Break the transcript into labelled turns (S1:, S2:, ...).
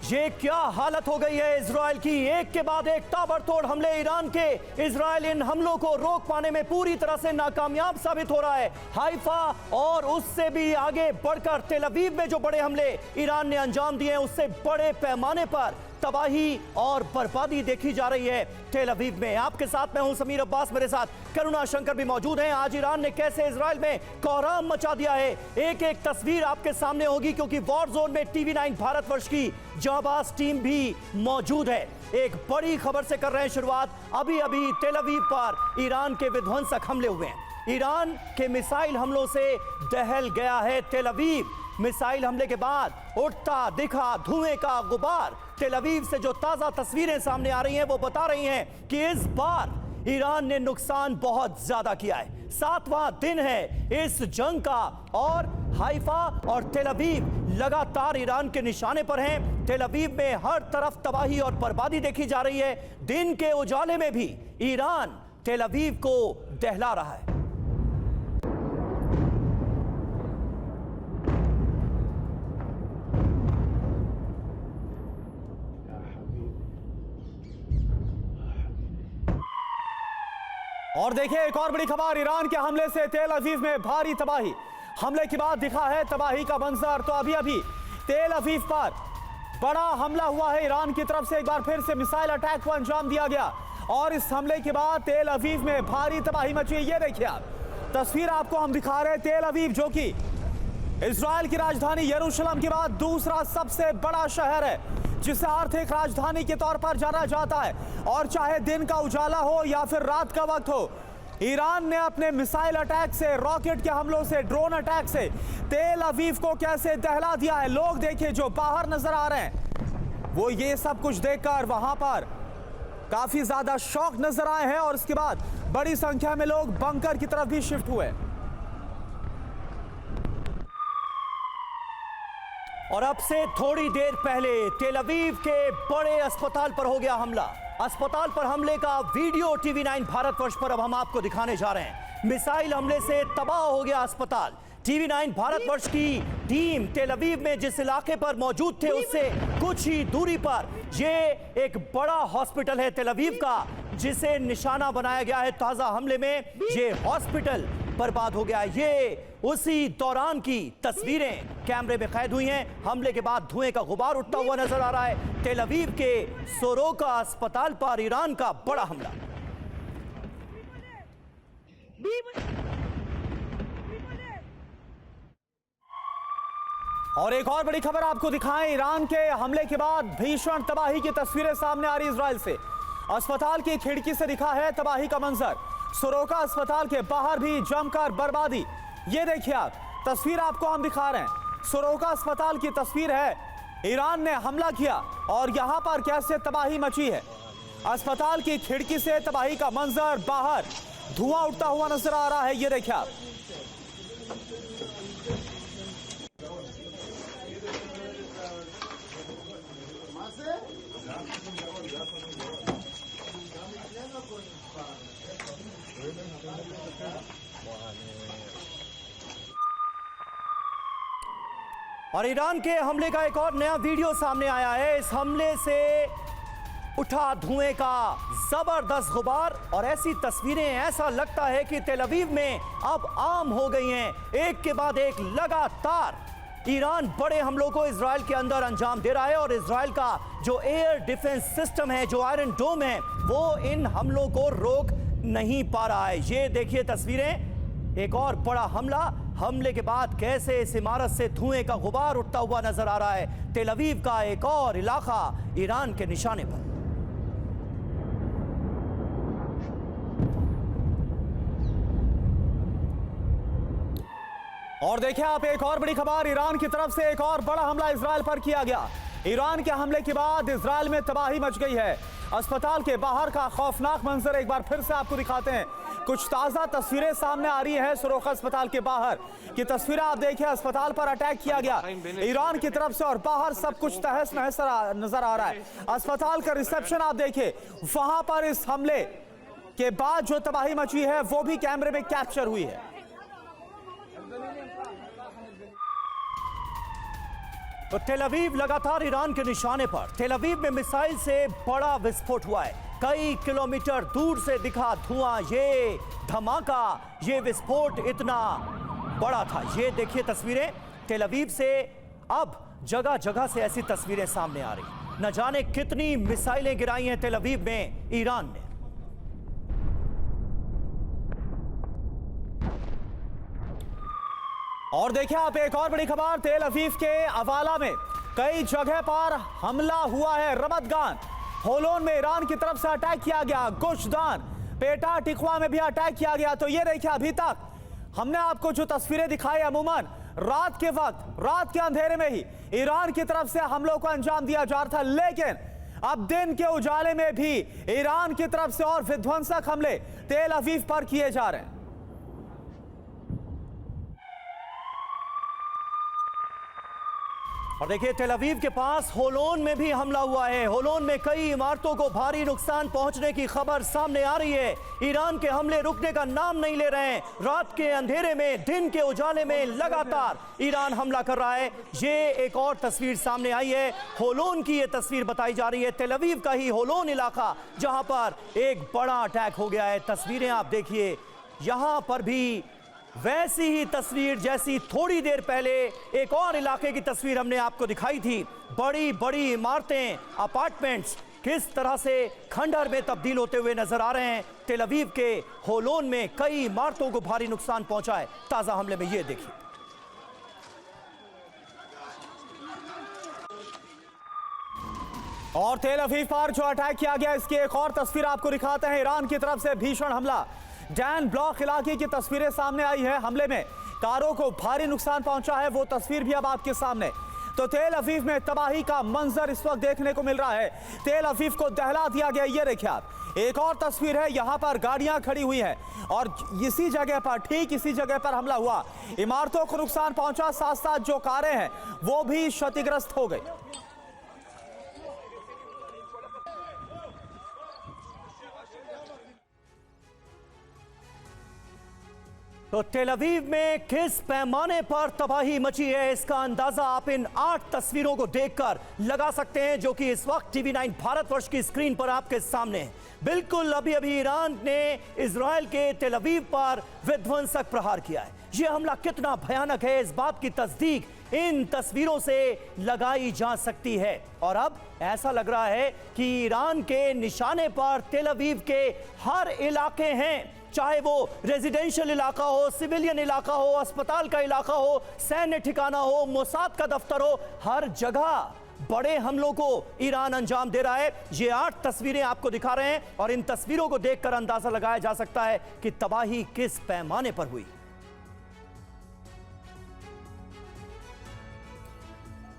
S1: ये क्या हालत हो गई है इजराइल की। एक के बाद एक ताबड़तोड़ हमले ईरान के। इजराइल इन हमलों को रोक पाने में पूरी तरह से नाकामयाब साबित हो रहा है। हाइफा और उससे भी आगे बढ़कर तेल अवीव में जो बड़े हमले ईरान ने अंजाम दिए हैं, उससे बड़े पैमाने पर तबाही और बर्बादी देखी जा रही है तेल अवीव में। आपके साथ मैं हूं समीर अब्बास, मेरे साथ करुणा शंकर भी मौजूद हैं। आज ईरान ने कैसे इजराइल में कोहराम मचा दिया है, एक एक तस्वीर आपके सामने होगी, क्योंकि वॉर जोन में टीवी9 भारतवर्ष की जाबाज टीम भी मौजूद है। एक बड़ी खबर से कर रहे हैं शुरुआत। अभी अभी तेल अवीव पर ईरान के विध्वंसक हमले हुए हैं। ईरान के मिसाइल हमलों से दहल गया है तेल अवीव। मिसाइल हमले के बाद उठता दिखा धुएं का गुबार। तेल अवीव से जो ताजा तस्वीरें सामने आ रही हैं वो बता रही हैं कि इस बार ईरान ने नुकसान बहुत ज्यादा किया है। 7वां दिन है इस जंग का और हाइफा और तेल अवीव लगातार ईरान के निशाने पर हैं। तेल अवीव में हर तरफ तबाही और बर्बादी देखी जा रही है। दिन के उजाले में भी ईरान तेल अवीव को दहला रहा है। और देखिए एक और बड़ी खबर, ईरान के हमले से तेल अवीव में भारी तबाही। हमले के बाद दिखा है तबाही का मंजर। तो अभी अभी तेल अवीव पर बड़ा हमला हुआ है। ईरान की तरफ से एक बार फिर से मिसाइल अटैक को अंजाम दिया गया और इस हमले के बाद तेल अवीव में भारी तबाही मची। ये देखिए आप तस्वीर आपको हम दिखा रहे हैं। तेल अवीव जो कि इजराइल की राजधानी यरूशलेम के बाद दूसरा सबसे बड़ा शहर है, जिसे आर्थिक राजधानी के तौर पर जाना जाता है। और चाहे दिन का उजाला हो या फिर रात का वक्त हो, ईरान ने अपने मिसाइल अटैक से, रॉकेट के हमलों से, ड्रोन अटैक से तेल अवीव को कैसे दहला दिया है। लोग देखिए जो बाहर नजर आ रहे हैं, वो ये सब कुछ देखकर वहां पर काफी ज्यादा शॉक नजर आए हैं और इसके बाद बड़ी संख्या में लोग बंकर की तरफ भी शिफ्ट हुए। और अब से थोड़ी देर पहले तेल अवीव के बड़े अस्पताल पर हो गया हमला। अस्पताल पर हमले का वीडियो टीवी9 भारतवर्ष पर अब हम आपको दिखाने जा रहे हैं। मिसाइल हमले से तबाह हो गया अस्पताल। टीवी9 भारतवर्ष की टीम तेल अवीव में जिस इलाके पर मौजूद थे, उससे कुछ ही दूरी पर ये एक बड़ा हॉस्पिटल है तेल अवीव का, जिसे निशाना बनाया गया है। ताजा हमले में ये हॉस्पिटल बर्बाद हो गया। ये उसी दौरान की तस्वीरें कैमरे में कैद हुई हैं। हमले के बाद धुएं का गुबार उठता हुआ नजर आ रहा है। तेल अवीव के सोरोका अस्पताल पर ईरान का बड़ा हमला। और एक और बड़ी खबर आपको दिखाएं, ईरान के हमले के बाद भीषण तबाही की तस्वीरें सामने आ रही इजराइल से। अस्पताल की खिड़की से दिखा है तबाही का मंजर। सोरोका अस्पताल के बाहर भी जमकर बर्बादी। ये देखिए आप तस्वीर आपको हम दिखा रहे हैं। सोरोका अस्पताल की तस्वीर है। ईरान ने हमला किया और यहां पर कैसे तबाही मची है। अस्पताल की खिड़की से तबाही का मंजर, बाहर धुआं उठता हुआ नजर आ रहा है। ये देखिए आप और ईरान के हमले का एक और नया वीडियो सामने आया है। इस हमले से उठा धुएं का जबरदस्त गुबार और ऐसी तस्वीरें, ऐसा लगता है कि तेल अवीव में अब आम हो गई हैं। एक के बाद एक लगातार ईरान बड़े हमलों को इजराइल के अंदर अंजाम दे रहा है और इजराइल का जो एयर डिफेंस सिस्टम है, जो आयरन डोम है, वो इन हमलों को रोक नहीं पा रहा है। ये देखिए तस्वीरें, एक और बड़ा हमला। हमले के बाद कैसे इस इमारत से धुएं का गुबार उठता हुआ नजर आ रहा है। तेल अवीव का एक और इलाका ईरान के निशाने पर। और देखिए आप एक और बड़ी खबर, ईरान की तरफ से एक और बड़ा हमला इजराइल पर किया गया। ईरान के हमले के बाद इजराइल में तबाही मच गई है। अस्पताल के बाहर का खौफनाक मंजर एक बार फिर से आपको दिखाते हैं। कुछ ताजा तस्वीरें सामने आ रही हैं सोरोका अस्पताल के बाहर की तस्वीरें आप देखिए। अस्पताल पर अटैक किया गया ईरान की तरफ से और बाहर सब कुछ तहस नहस नजर आ रहा है। अस्पताल का रिसेप्शन आप देखिए, वहां पर इस हमले के बाद जो तबाही मची है वो भी कैमरे में कैप्चर हुई है। तो तेल अवीव लगातार ईरान के निशाने पर। तेल अवीव में मिसाइल से बड़ा विस्फोट हुआ है। कई किलोमीटर दूर से दिखा धुआं। ये धमाका, ये विस्फोट इतना बड़ा था। ये देखिए तस्वीरें तेल अवीव से। अब जगह जगह से ऐसी तस्वीरें सामने आ रही। न जाने कितनी मिसाइलें गिराई हैं तेल अवीव में ईरान ने। और देखिए आप एक और बड़ी खबर, तेल अवीव के अवाला में कई जगह पर हमला हुआ है। रमतगान, होलोन में ईरान की तरफ से अटैक किया गया। गुशदान, पेटा टिकवा में भी अटैक किया गया। तो ये देखिए अभी तक हमने आपको जो तस्वीरें दिखाई, अमूमन रात के वक्त, रात के अंधेरे में ही ईरान की तरफ से हमलों को अंजाम दिया जा रहा था, लेकिन अब दिन के उजाले में भी ईरान की तरफ से और विध्वंसक हमले तेल अवीव पर किए जा रहे हैं। और देखिए तेल अवीव के पास होलोन में भी हमला हुआ है। होलोन में कई इमारतों को भारी नुकसान पहुंचने की खबर सामने आ रही है। ईरान के हमले रुकने का नाम नहीं ले रहे हैं। रात के अंधेरे में, दिन के उजाले में लगातार ईरान हमला कर रहा है। ये एक और तस्वीर सामने आई है, होलोन की ये तस्वीर बताई जा रही है। तेल अवीव का ही होलोन इलाका, जहां पर एक बड़ा अटैक हो गया है। तस्वीरें आप देखिए, यहां पर भी वैसी ही तस्वीर जैसी थोड़ी देर पहले एक और इलाके की तस्वीर हमने आपको दिखाई थी। बड़ी बड़ी इमारतें, अपार्टमेंट्स किस तरह से खंडहर में तब्दील होते हुए नजर आ रहे हैं। तेल अवीव के होलोन में कई इमारतों को भारी नुकसान पहुंचा है। ताजा हमले में ये देखिए। और तेल अवीव पर जो अटैक किया गया, इसकी एक और तस्वीर आपको दिखाते हैं। ईरान की तरफ से भीषण हमला, डैन ब्लॉक इलाके की तस्वीरें सामने आई है। हमले में कारों को भारी नुकसान पहुंचा है, वो तस्वीर भी अब आपके सामने। तो तेल अवीव में तबाही का मंजर इस वक्त देखने को मिल रहा है। तेल अवीव को दहला दिया गया। ये देखिए आप, एक और तस्वीर है, यहां पर गाड़ियां खड़ी हुई हैं और इसी जगह पर, ठीक इसी जगह पर हमला हुआ। इमारतों को नुकसान पहुंचा, साथ साथ जो कारें हैं वो भी क्षतिग्रस्त हो गई। तो तेल अवीव में किस पैमाने पर तबाही मची है, इसका अंदाजा आप इन 8 तस्वीरों को देखकर लगा सकते हैं, जो कि इस वक्त TV9 भारतवर्ष की स्क्रीन पर आपके सामने है। बिल्कुल अभी अभी ईरान ने इजराइल के तेल अवीव पर विध्वंसक प्रहार किया है। यह हमला कितना भयानक है, इस बात की तस्दीक इन तस्वीरों से लगाई जा सकती है। और अब ऐसा लग रहा है कि ईरान के निशाने पर तेल अवीव के हर इलाके हैं, चाहे वो रेजिडेंशियल इलाका हो, सिविलियन इलाका हो, अस्पताल का इलाका हो, सैन्य ठिकाना हो, मोसाद का दफ्तर हो, हर जगह बड़े हमलों को ईरान अंजाम दे रहा है। ये 8 तस्वीरें आपको दिखा रहे हैं और इन तस्वीरों को देखकर अंदाजा लगाया जा सकता है कि तबाही किस पैमाने पर हुई।